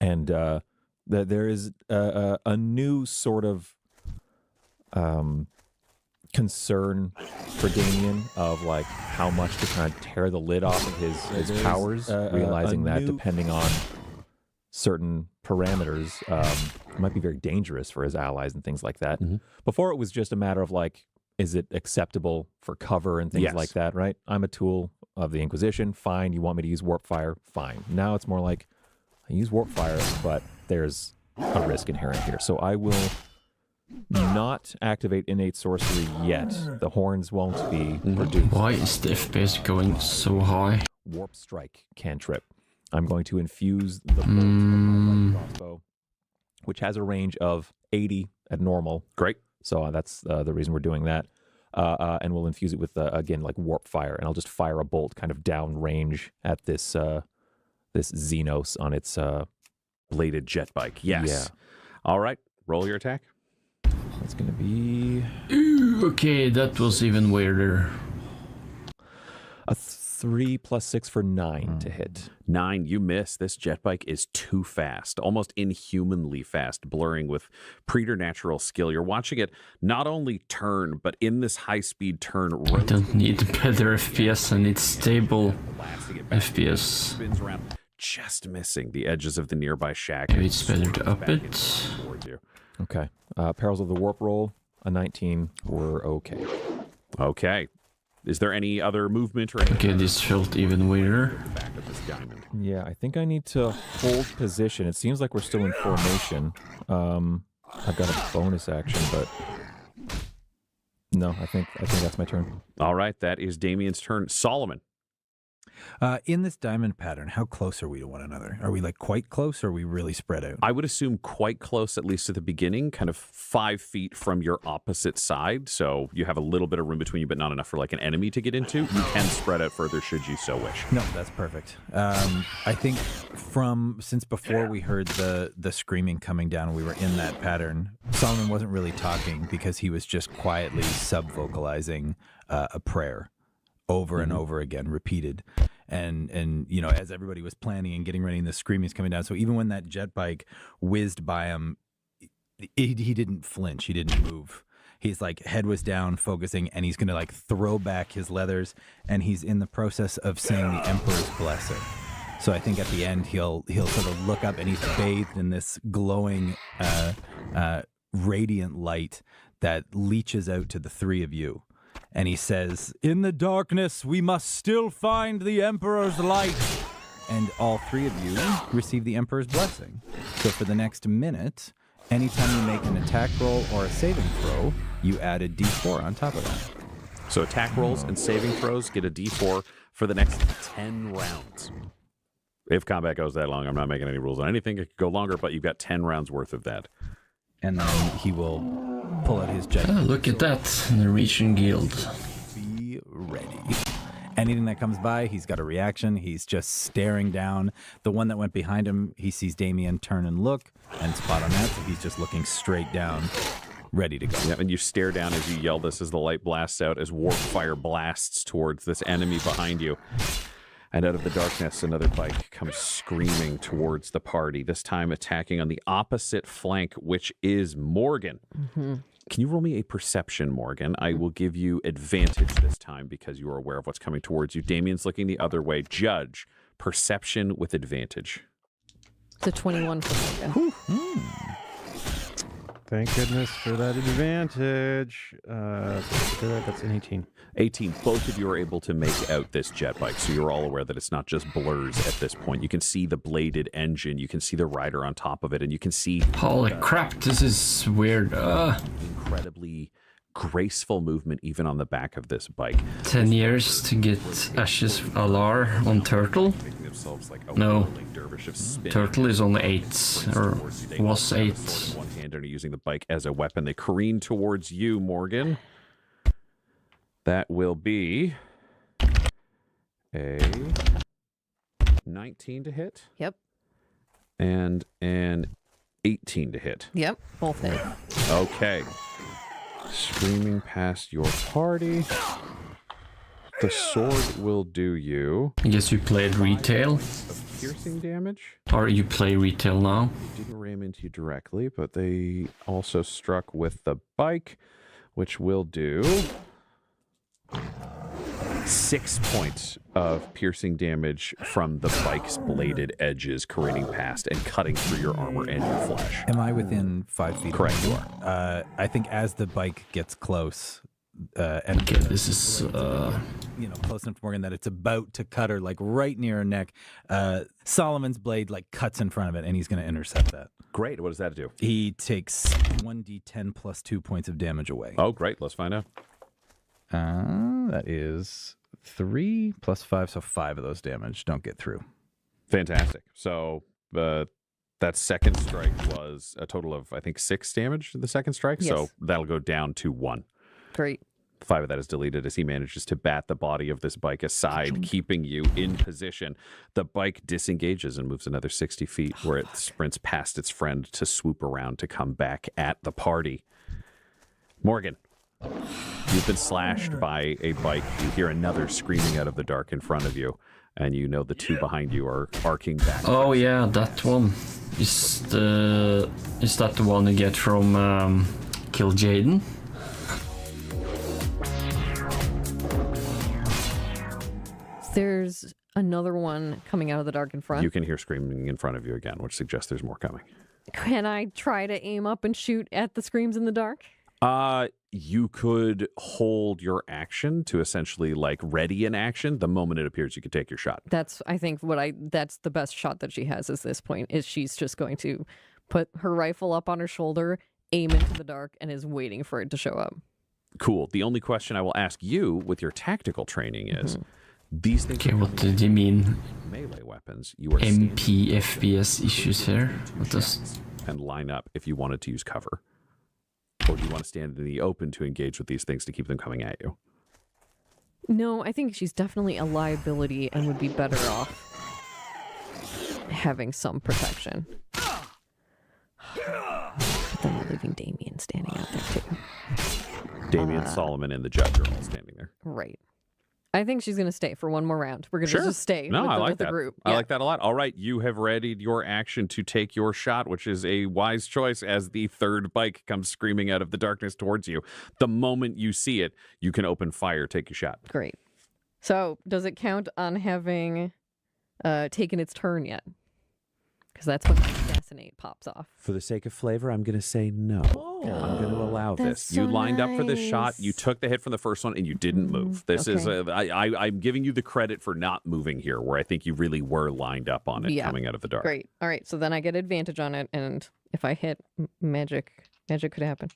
and that there is a new sort of concern for Damien of like how much to kind of tear the lid off of his powers, realizing that depending on certain parameters, it might be very dangerous for his allies and things like that. Before it was just a matter of like, is it acceptable for cover and things like that, right? I'm a tool of the Inquisition, fine. You want me to use warp fire, fine. Now it's more like, I use warp fire, but there's a risk inherent here. So I will not activate innate sorcery yet. The horns won't be produced. Why is the FPS going so high? Warp strike cantrip. I'm going to infuse the bolt of my light crossbow, which has a range of 80 at normal. Great. So that's the reason we're doing that. And we'll infuse it with, again, like warp fire. And I'll just fire a bolt kind of down range at this this Xenos on its bladed jet bike. Yes. Yeah. All right. Roll your attack. It's going to be... Ooh, okay, that was even weirder. a 3 + 6 for 9 to hit. 9, you miss. This jet bike is too fast, almost inhumanly fast, blurring with preternatural skill. You're watching it not only turn, but in this high-speed turn... I don't need better FPS, I need stable FPS. Spins around, just missing the edges of the nearby shack. Maybe it's better to up it. Okay. Perils of the Warp roll, a 19. We're okay. Okay. Is there any other movement or anything? Okay, this felt even weirder. Back of this diamond. Yeah, I think I need to hold position. It seems like we're still in formation. I've got a bonus action, but no, I think that's my turn. All right, that is Damien's turn. Solomon. In this diamond pattern, how close are we to one another? Are we like quite close, or are we really spread out? I would assume quite close, at least at the beginning, kind of 5 feet from your opposite side. So you have a little bit of room between you, but not enough for like an enemy to get into. You can spread out further should you so wish. No, that's perfect. I think since before we heard the screaming coming down, we were in that pattern. Solomon wasn't really talking because he was just quietly sub-vocalizing a prayer over and over again, repeated. And you know, as everybody was planning and getting ready, and the screaming is coming down. So even when that jet bike whizzed by him, he didn't flinch. He didn't move. He's like, head was down, focusing, and he's going to like throw back his leathers, and he's in the process of saying the Emperor's Blessing. So I think at the end he'll sort of look up, and he's bathed in this glowing, radiant light that leaches out to the three of you. And he says, "In the darkness, we must still find the Emperor's light." And all three of you receive the Emperor's blessing. So for the next minute, anytime you make an attack roll or a saving throw, you add a d4 on top of that. So attack rolls and saving throws get a d4 for the next 10 rounds. If combat goes that long, I'm not making any rules on anything. It could go longer, but you've got 10 rounds worth of that. And then he will pull out his jet. Oh, look at that, Norwegian Guild. Be ready. Anything that comes by, he's got a reaction. He's just staring down. The one that went behind him, he sees Damien turn and look and spot on that, so he's just looking straight down, ready to go. Yeah, and you stare down as you yell this as the light blasts out, as warp fire blasts towards this enemy behind you. And out of the darkness, another bike comes screaming towards the party, this time attacking on the opposite flank, which is Morgan. Can you roll me a perception, Morgan? I will give you advantage this time because you are aware of what's coming towards you. Damien's looking the other way. Judge, perception with advantage. It's a 21 for Morgan. Thank goodness for that advantage. That's an 18. 18. Both of you are able to make out this jet bike, so you're all aware that it's not just blurs at this point. You can see the bladed engine, you can see the rider on top of it, and you can see... Holy crap, this is weird. Incredibly graceful movement even on the back of this bike. 10 years to get Ashes Alar on Turtle? No. Turtle is on 8, or was 8. One hand and are using the bike as a weapon. They careen towards you, Morgan. That will be a 19 to hit. Yep. And an 18 to hit. Yep. Both hit. Okay. Screaming past your party. The sword will do you. I guess you played retail. piercing damage. Or you play retail now? Didn't ram into you directly, but they also struck with the bike, which will do 6 points of piercing damage from the bike's bladed edges careening past and cutting through your armor and your flesh. Am I within 5 feet? Correct, you are. I think as the bike gets close, and Okay, this is close enough to Morgan that it's about to cut her like right near her neck. Solomon's blade like cuts in front of it, and he's going to intercept that. Great. What does that do? He takes 1d10 plus 2 points of damage away. Oh, great. Let's find out. That is 3 plus 5, so 5 of those damage don't get through. Fantastic. So that second strike was a total of, I think, 6 damage to the second strike. Yes. So that'll go down to 1. Great. 5 of that is deleted as he manages to bat the body of this bike aside, keeping you in position. The bike disengages and moves another 60 feet where it sprints past its friend to swoop around to come back at the party. Morgan, you've been slashed by a bike. You hear another screaming out of the dark in front of you, and you know the 2 behind you are arcing back. Oh yeah, that one. Is that the one you get from Kill Jaden? There's another one coming out of the dark in front. You can hear screaming in front of you again, which suggests there's more coming. Can I try to aim up and shoot at the screams in the dark? You could hold your action to essentially like ready an action. The moment it appears, you can take your shot. That's, I think, that's the best shot that she has at this point, is she's just going to put her rifle up on her shoulder, aim into the dark, and is waiting for it to show up. Cool. The only question I will ask you with your tactical training is, these things Okay, what did you mean? melee weapons. You are MP FPS issues here? What does... and line up if you wanted to use cover. Or do you want to stand in the open to engage with these things to keep them coming at you? No, I think she's definitely a liability and would be better off having some protection. But then we're leaving Damien standing out there too. Damien, Solomon, and the judge are all standing there. Right. I think she's going to stay for one more round. We're going to just stay No, with, I like with the that. group. I like that a lot. All right, you have readied your action to take your shot, which is a wise choice as the third bike comes screaming out of the darkness towards you. The moment you see it, you can open fire, take your shot. Great. So does it count on having taken its turn yet? Because that's when the assassinate pops off. For the sake of flavor, I'm going to say no. I'm going to allow That's this. You so lined up for this shot. You nice. took the hit from the first one, and you didn't move. This is okay. I'm giving you the credit for not moving here, where I think you really were lined up on it Yeah. coming out of the dark. Great. All right. So then I get advantage on it, and if I hit, magic could happen.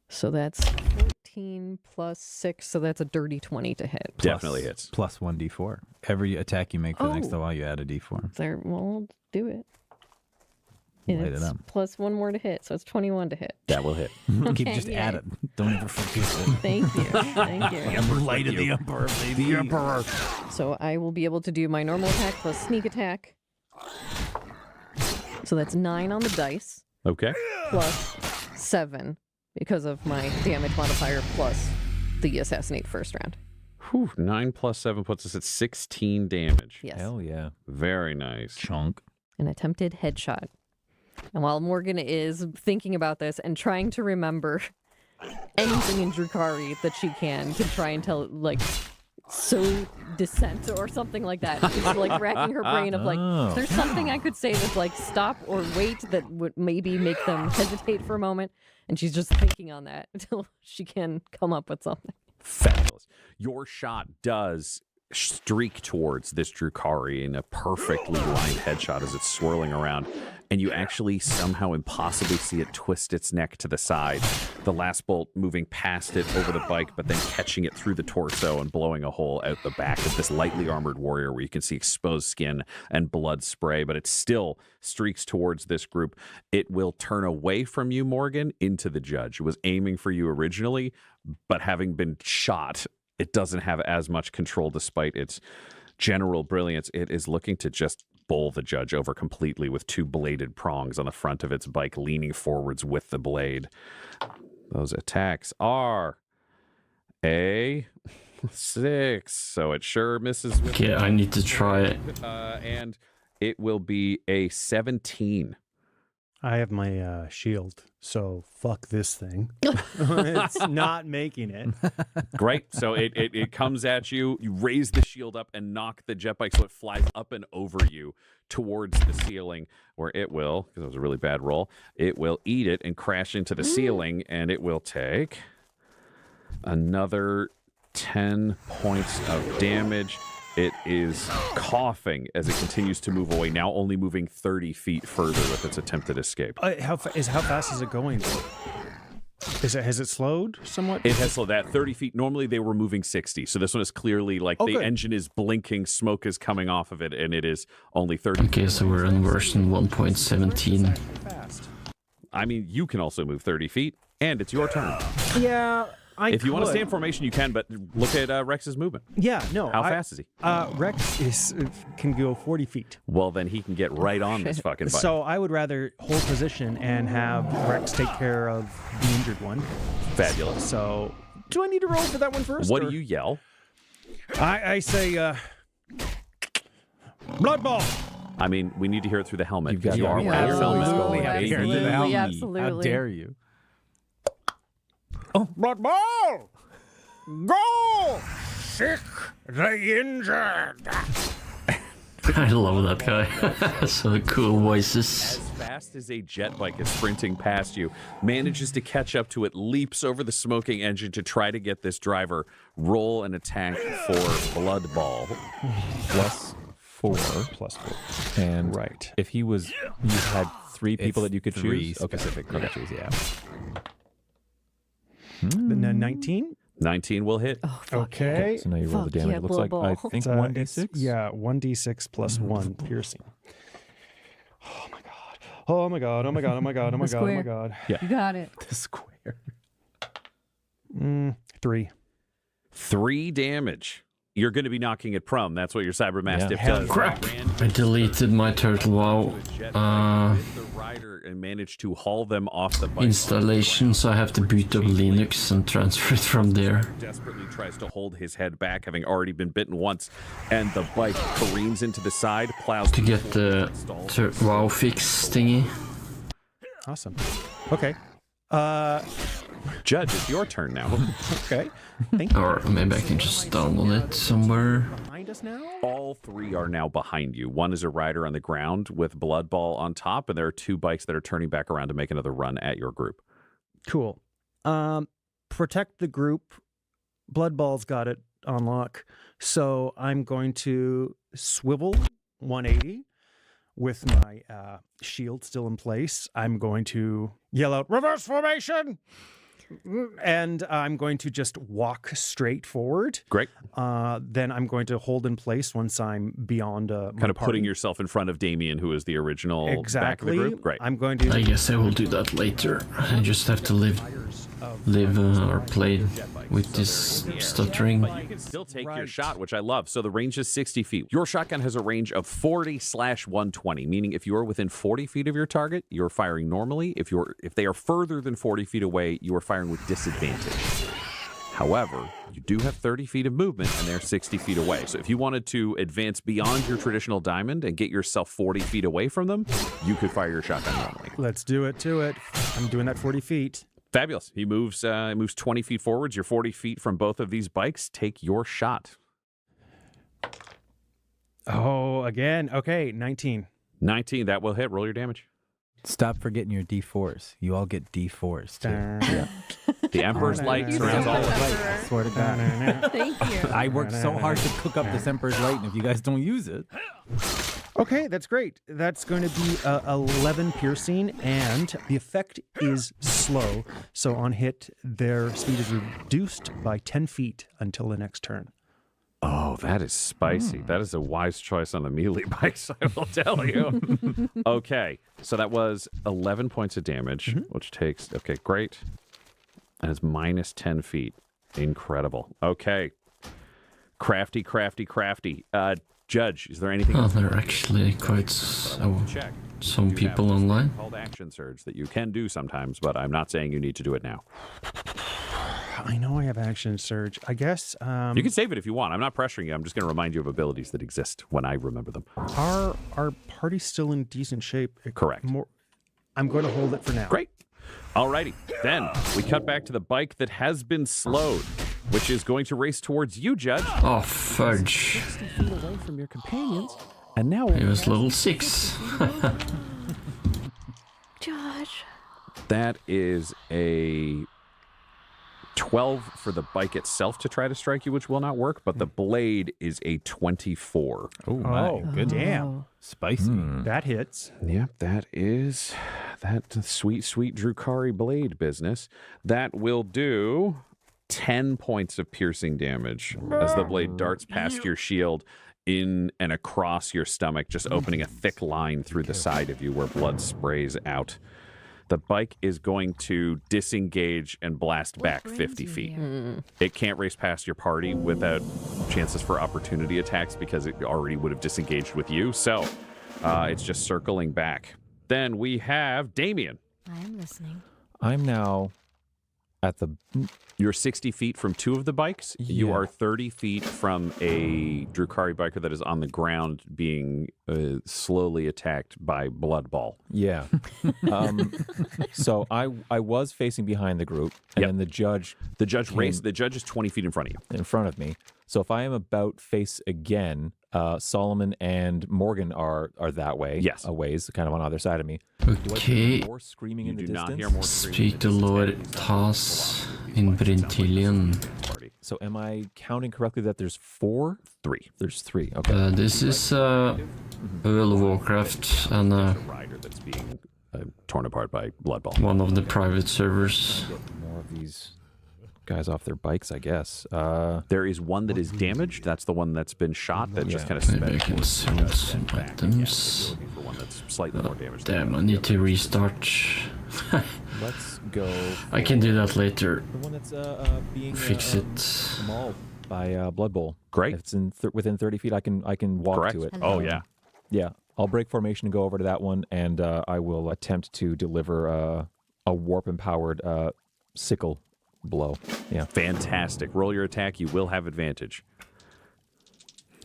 So that's 14 plus 6, so that's a dirty 20 to hit. Definitely hits. Plus 1d4. Every attack you make for the next Oh. little while, you add a d4. There, well, we'll do it. And Light it it's up. plus 1 more to hit, so it's 21 to hit. That will hit. Keep just yay. add it. Don't ever forget it. Thank you. Thank you. Light of the Emperor, baby. The Emperor. So I will be able to do my normal attack plus sneak attack. So that's 9 on the dice, Okay. plus 7 because of my damage modifier plus the assassinate first round. Whew, 9 plus 7 puts us at 16 damage. Yes. Hell yeah. Very nice. Chunk. An attempted headshot. And while Morgan is thinking about this and trying to remember anything in Drukari that she can to try and tell, like, so dissent or something like that. She's like racking her brain of like, Oh. there's something I could say that's like stop or wait that would maybe make them hesitate for a moment. And she's just thinking on that until she can come up with something. Fabulous. Your shot does streak towards this Drukari in a perfectly lined headshot as it's swirling around, and you actually somehow impossibly see it twist its neck to the side. The last bolt moving past it over the bike, but then catching it through the torso and blowing a hole out the back of this lightly armored warrior where you can see exposed skin and blood spray, but it still streaks towards this group. It will turn away from you, Morgan, into the judge. It was aiming for you originally, but having been shot, it doesn't have as much control despite its general brilliance. It is looking to just bowl the judge over completely with 2 bladed prongs on the front of its bike, leaning forwards with the blade. Those attacks are a 6. So it sure misses. With Okay, I need to try it. and it will be a 17. I have my shield, so fuck this thing. It's not making it. Great. So it comes at you. You raise the shield up and knock the jet bike so it flies up and over you towards the ceiling, where it will, because it was a really bad roll, it will eat it and crash into the ceiling, and it will take another 10 points of damage. It is coughing as it continues to move away, now only moving 30 feet further with its attempted escape. How fast is it going? Has it slowed somewhat? It has slowed that 30 feet. Normally they were moving 60. So this one is clearly like the good. engine is blinking, smoke is coming off of it, and it is only 30 Okay, so we're in version 1.17. I mean, you can also move 30 feet, and it's your turn. Yeah, If you want to stay in formation, you can, but look at Rex's movement. Yeah, no. How fast is he? Rex can go 40 feet. Well, then he can get right on this fucking bike. So I would rather hold position and have Rex take care of the injured one. Fabulous. So do I need to roll for that one first? What or- do you yell? I say, Blood Ball! I mean, we need to hear it through the helmet. You've got You the are helmet. wearing your helmet. Absolutely, Absolutely. absolutely, Hear the helmet. absolutely. How dare you? Blood Ball! Go! Sick the injured! I love that guy. So cool voices. As fast as a jet bike is sprinting past you, manages to catch up to it, leaps over the smoking engine to try to get this driver. Roll an attack for Blood Ball. +4. +4. And Right. if he was, you had 3 people It's that you could 3 choose. Okay. specific creatures, yeah. Then 19? 19 will hit. Oh, fuck. Okay. So now you roll the Fuck damage. yeah, It looks like, blood I ball. think, It's, 1d6? Yeah, 1d6 plus 1 piercing. Oh my god. Oh my god. Oh my god. Oh my god. Oh my The god. Oh my square. god. You got it. The square. 3. 3 damage. You're going to be knocking it prone. That's what your Cyber Mastiff does. Crap. I deleted my turtle wow Hit the rider and managed to haul them off the bike. installation, so I have to boot up Linux and transfer it from there. Desperately tries to hold his head back, having already been bitten once, and the bike careens into the side, plows To get the wow fix thingy. Awesome. Okay. Judge, it's your turn now. Okay. Thank you. Or maybe I can just download it somewhere. Behind us now? All 3 are now behind you. One is a rider on the ground with Blood Ball on top, and there are 2 bikes that are turning back around to make another run at your group. Cool. Protect the group. Blood Ball's got it on lock. So I'm going to swivel 180 with my shield still in place. I'm going to yell out, reverse formation! And I'm going to just walk straight forward. Great. Then I'm going to hold in place once I'm beyond Kind of putting yourself in front of Damien, who is the original back of exactly. the group. Great. I'm going to I guess I will do that later. I just have to live or play with this stuttering. But you can still take your shot, which I love. So the range is 60 feet. Your shotgun has a range of 40/120, meaning if you are within 40 feet of your target, you're firing normally. If they are further than 40 feet away, you are firing with disadvantage. However, you do have 30 feet of movement, and they're 60 feet away. So if you wanted to advance beyond your traditional diamond and get yourself 40 feet away from them, you could fire your shotgun normally. Let's do it to it. I'm doing that 40 feet. Fabulous. He moves 20 feet forwards. You're 40 feet from both of these bikes. Take your shot. Oh, again. Okay, 19. 19. That will hit. Roll your damage. Stop forgetting your D4s. You all get D4s too. Yeah. The Emperor's Light surrounds all of us. I swear to God. Thank you. I worked so hard to cook up this Emperor's Light, and if you guys don't use it, Okay, that's great. That's going to be 11 piercing, and the effect is slow. So on hit, their speed is reduced by 10 feet until the next turn. Oh, that is spicy. That is a wise choice on the melee bikes, I will tell you. Okay, so that was 11 points of damage, which takes, okay, great. And it's minus 10 feet. Incredible. Okay. Crafty. Judge, is there anything Oh, else? there are actually quite Check. some You people have online. Called action surge that you can do sometimes, but I'm not saying you need to do it now. I know I have action surge. I guess You can save it if you want. I'm not pressuring you. I'm just going to remind you of abilities that exist when I remember them. our party's still in decent shape. Correct. I'm going to hold it for now. Great. Alrighty. Then we cut back to the bike that has been slowed, which is going to race towards you, Judge. Oh, fudge. 60 feet away from your companions. And now It was level 6. Josh. that is a 12 for the bike itself to try to strike you, which will not work, but the blade is a 24. Oh, my Oh, goodness. damn. Spicy. That hits. Yep, that is that sweet, sweet Drukari blade business. That will do 10 points of piercing damage as the blade darts past your shield in and across your stomach, just opening a thick line through the side of you where blood sprays out. The bike is going to disengage and blast back 50 feet. It can't race past your party without chances for opportunity attacks because it already would have disengaged with you. So it's just circling back. Then we have Damien. I'm listening. I'm now at the You're 60 feet from two of the bikes. You Yeah. are 30 feet from a Drukari biker that is on the ground being slowly attacked by Blood Ball. Yeah. So I was facing behind the group, and Yep. then the judge The judge is 20 feet in front of you. in front of me. So if I am about face again, Solomon and Morgan are that way. Yes. A ways, kind of on either side of me. Do I Okay. hear more screaming in You the do distance? not hear more screaming. Speak the Lord Tas in Brintillion. Party. So am I counting correctly that there's 4? 3. There's 3. Okay. This is World of Warcraft and A rider that's being torn apart by Blood Ball. one of the private servers. Get more of these guys off their bikes, I guess. There is one that is damaged. That's the one that's been shot that just kind of Maybe I can sell some items. looking for one that's slightly more damaged. Damn, I need to restart. Let's go. I can do that later. The one that's being Fix it. mauled by Blood Bowl. Great. If it's in within 30 feet, I can walk Correct. to it. Oh, yeah. Yeah, I'll break formation and go over to that one, and I will attempt to deliver a warp-empowered sickle blow. Yeah. Fantastic. Roll your attack. You will have advantage.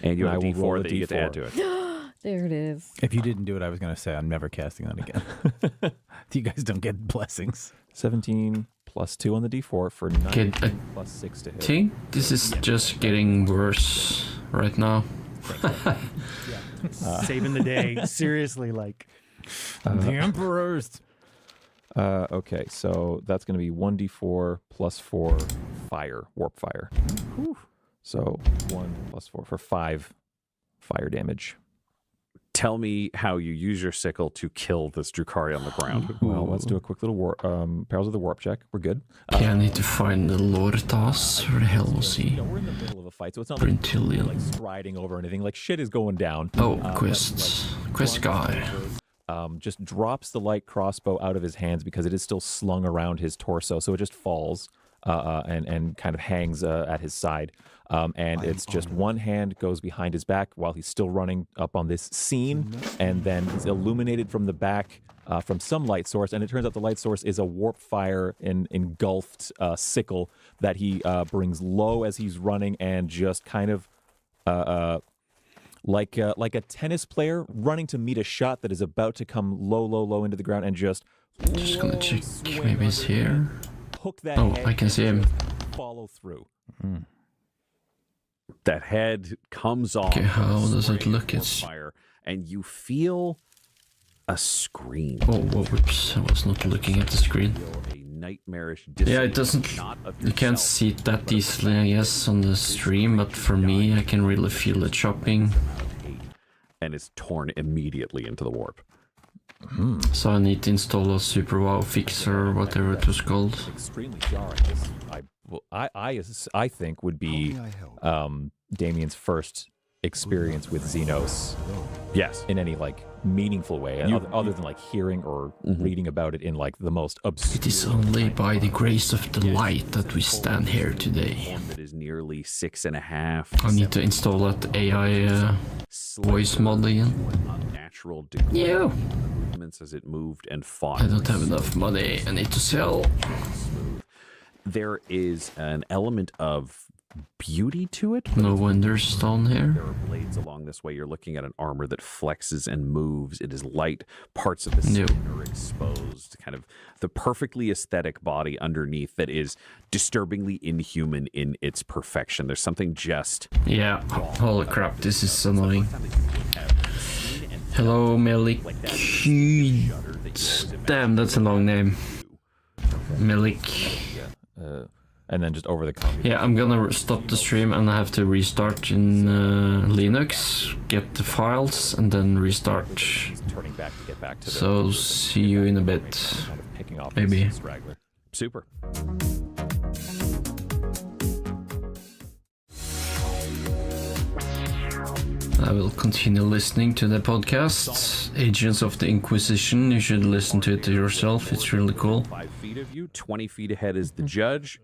And you And have I a will roll D4 a that you get to add to D4. it. There it is. If you didn't do it, I was going to say I'm never casting that again. You guys don't get blessings. 17 plus 2 on the D4 for 9 Okay, I plus 6 to hit. think this is just getting worse right now. Saving the day. Seriously, like. The Emperor's. Okay, so that's going to be 1d4 plus 4 fire, warp fire. So 1 plus 4 for 5 fire damage. Tell me how you use your sickle to kill this Drukari on the ground. Well, let's do a quick little Perils of the Warp check. We're good. Okay, I need to find the Lord Tas. Where the hell was he? We're in the middle of a fight, so it's not like Brintillion. like striding over anything. Like shit is going down. Oh, but, quests. Quest guy. Just drops the light crossbow out of his hands because it is still slung around his torso, so it just falls and kind of hangs at his side. And it's just one hand goes behind his back while he's still running up on this scene, and then he's illuminated from the back from some light source, and it turns out the light source is a warp fire engulfed sickle that he brings low as he's running, and just kind of like a tennis player running to meet a shot that is about to come low into the ground, and just Just gonna check. Maybe he's here. hook that Oh, head I can and see him. just follow through. That head comes off. Okay, how does it spraying look? warp It's- fire, and you feel a scream. Oh, whoops. I was not looking at the screen. A nightmarish. Yeah, it doesn't. Not of You can't yourself, see it that easily, I guess, on the stream, but for me, I can really feel it chopping. and it's torn immediately into the warp. So I need to install a Super WoW fixer or whatever it was called. Extremely jarring. I think would be Damien's first experience with Xenos Yes. in any like meaningful way, other than like hearing or reading about it in like the most obscure. It is only by the grace of the light that we stand here today. One that is nearly 6.5. I need to install that AI voice mod again. Unnatural degree Yeah. movements as it moved and fought. I don't have enough money. I need to sell. there is an element of beauty to it. No windows down here. There are blades along this way. You're looking at an armor that flexes and moves. It is light. Parts of the skin are exposed. Kind of the perfectly aesthetic body underneath that is disturbingly inhuman in its perfection. There's something just... Yeah. Holy crap, this is annoying. Hello, Melik. Damn, that's a long name. Melik. And then just over the computer. Yeah, I'm gonna stop the stream and I have to restart in Linux, get the files, and then restart. Turning back to get back to So see you in a bit. kind of picking off Maybe. this straggler. Super. I will continue listening to the podcast, Agents of the Inquisition. You should listen to it yourself. It's really cool. 5 feet of you, 20 feet ahead is the judge.